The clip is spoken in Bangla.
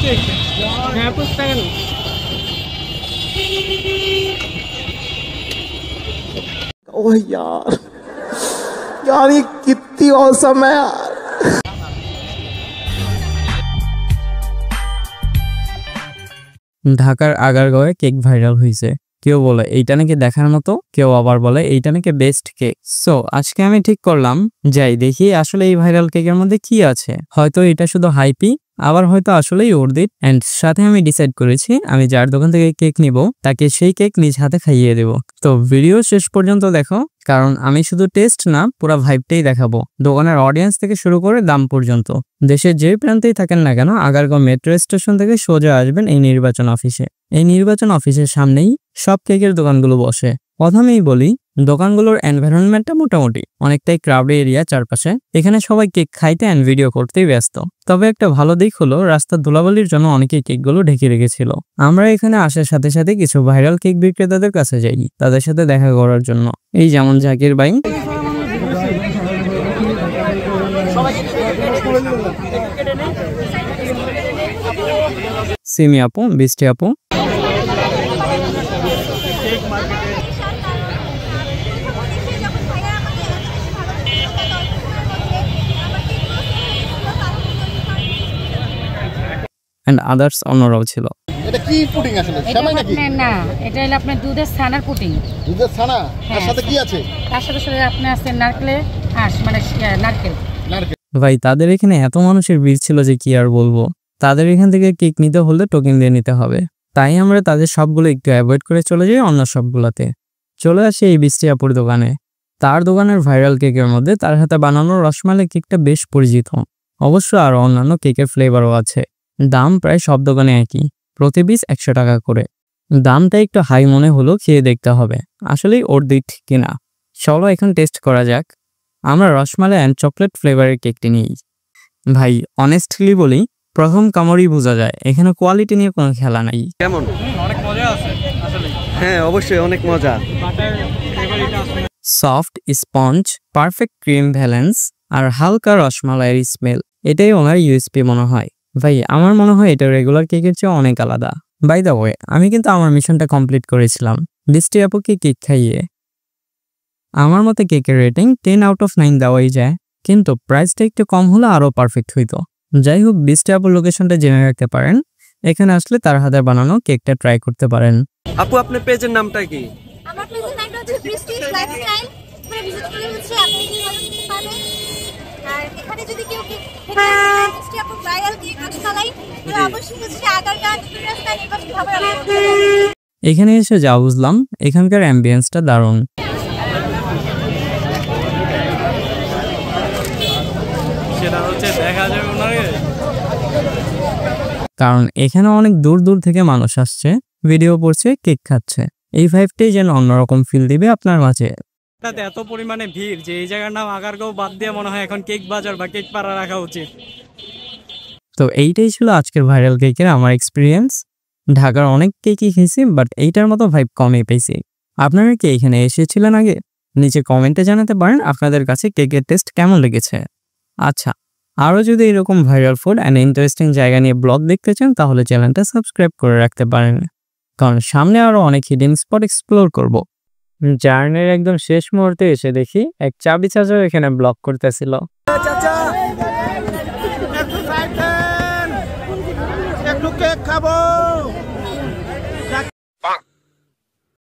ओह यार यार ये कितनी औसम है यार। ঢাকার আগারগাঁওয়ে কেক ভাইরাল হয়েছে। কেউ বলে এইটা নাকি দেখার মতো, কেউ আবার বলে এইটা নাকি বেস্ট কেক। সো আজকে আমি ঠিক করলাম যাই দেখি আসলে এই ভাইরাল কেকের মধ্যে কি আছে। হয়তো এটা শুধু হাইপি, আবার হয়তো আসলেই অর্দিত। এন্ড সাথে আমি ডিসাইড করেছি আমি যার দোকান থেকে কেক নিব তাকে সেই কেক নিজ হাতে খাইয়ে দেব। তো ভিডিও শেষ পর্যন্ত দেখো, কারণ আমি শুধু টেস্ট না পুরো ভাইবটাই দেখাবো, দোকানের অডিয়েন্স থেকে শুরু করে দাম পর্যন্ত। দেশের যে প্রান্তেই থাকেন না কেন, আগারগাঁও মেট্রো স্টেশন থেকে সোজা আসবেন এই নির্বাচন অফিসে। এই নির্বাচন অফিসের সামনেই সব কেকের দোকানগুলো বসে। প্রথমেই বলি, দোকানগুলোর এনভায়রনমেন্টটা মোটামুটি অনেকটাই ক্রাউডেড এরিয়া চারপাশে। এখানে সবাই কেক খাইতে এন্ড ভিডিও করতেই ব্যস্ত। তবে একটা ভালো দিক হলো রাস্তার ধুলাবালির জন্য অনেকেই কেকগুলো ঢেকে রেখেছিল। আমরা এখানে আসার সাথে সাথে কিছু ভাইরাল কেক বিক্রেতাদের কাছে যাই তাদের সাথে দেখা করার জন্য। এই যেমন জাকির ভাই, সিমি আপু, বৃষ্টি আপু, and others অন্যরাও ছিল। এটা কি পুডিং আসলে? সেমাই নাকি? না, এটা হলো আপনার দুধের ছানার পুডিং। দুধের ছানা? তার সাথে কি আছে? তার সাথে আপনার আছে নারকেল আঁশ, মানে নারকেল। ভাই তাদের এখানে এত মানুষের ভিড় ছিল যে কি আর বলবো। তাদের এখান থেকে কেক নিতে হলে টোকেন দিয়ে নিতে হবে, তাই আমরা তাদের সবগুলো একটু অ্যাভয়েড করে চলে যাই অন্য সবগুলোতে। চলে আসি এই বৃষ্টি আপুর দোকানে। তার দোকানের ভাইরাল কেকের মধ্যে তার হাতে বানানো রসমালাই কেকটা বেশ পরিচিত। অবশ্য আরও অন্যান্য কেকের ফ্লেভারও আছে। দাম প্রায় সব দোকানে একই, প্রতি পিস 100 টাকা করে। দামটা একটু হাই মনে হলো, খেয়ে দেখতে হবে আসলেই অর্দিত কিনা। চলো এখন টেস্ট করা যাক। আমরা রসমালাই অ্যান্ড চকলেট ফ্লেভারের কেকটি নিই। ভাই অনেস্টলি বলি, প্রথম কামড়ই বোঝা যায় এখানে কোয়ালিটি নিয়ে কোনো খেলা নাই। কেমন? অনেক মজা আছে আসলে। হ্যাঁ অবশ্যই অনেক মজা। Soft sponge, perfect cream balance আর হালকা রসমালাইয়ের স্মেল, এটাই ওনার ইউএসপি মনে হয়। ভাই আমার মনে হয় এটা রেগুলার কেকের চেয়ে অনেক আলাদা। বাই দ্য ওয়ে, আমি কিন্তু আমার মিশনটা কমপ্লিট করেছিলাম বৃষ্টি আপুকে কেক খাইয়ে। আমার মতে কেকের রেটিং 10 আউট অফ 9 দেওয়াই যায়, কিন্তু প্রাইসটা একটু কম হলে আরও পারফেক্ট হইতো। যাই হোক, বৃষ্টি আপুর লোকেশনটা জেনে রাখতে পারেন, এখানে আসলে তার হাতে বানানো কেকটা ট্রাই করতে পারেন। আপু আপনার পেজের নামটা কি? আমার পেজের নামটা হচ্ছে প্রেস্টিজ লাইফস্টাইল। তোমরা ভিজিট করে হচ্ছে আপনি কি ভালো নিতে পারবেন। আর এখানে যদি কেউ প্রেস্টিজ আপু ভাইরাল কেক রসমালাই, তাহলে অবশ্যই হচ্ছে আগারগাঁও রাস্তায় নির্বাচন খাবার আপনারা। এখানে এসে যা বুঝলাম এখানকার অ্যাম্বিয়েন্সটা দারুণ। সেটা হচ্ছে দেখা যাবে ওনারে, কারণ এখানে অনেক দূর দূর থেকে মানুষ আসছে, ভিডিও করছে, কেক খাচ্ছে। এই ভাইবটাই যেন অন্যরকম ফিল দিবে আপনার মাঝে। এত পরিমাণে ভিড় যে এই জায়গার নাম আগারগাঁও বাদ দিয়ে মনে হয় এখন কেক বাজার বা কেক পাড়া রাখা উচিত। তো এইটাই ছিল আজকের ভাইরাল কেকের আমার এক্সপিরিয়েন্স। ঢাকার অনেক কেকই খেয়েছি, বাট এইটার মতো ভাইব কমই পেয়েছি। আপনারা কি এখানে এসেছিলেন আগে? নিচে কমেন্টে জানাতে পারেন আপনাদের কাছে কেকের টেস্ট কেমন লেগেছে। আচ্ছা, আরও যদি এরকম ভাইরাল ফুড অ্যান্ড ইন্টারেস্টিং জায়গা নিয়ে ব্লগ দেখতে চান তাহলে চ্যানেলটা সাবস্ক্রাইব করে রাখতে পারেন, কারণ সামনে আরও অনেক হিডেন স্পট এক্সপ্লোর করব। জার্নির একদম শেষ মুহূর্তে এসে দেখি এক চাবি চাচাও এখানে ব্লগ করতেছিল। একটু কেক খাবো।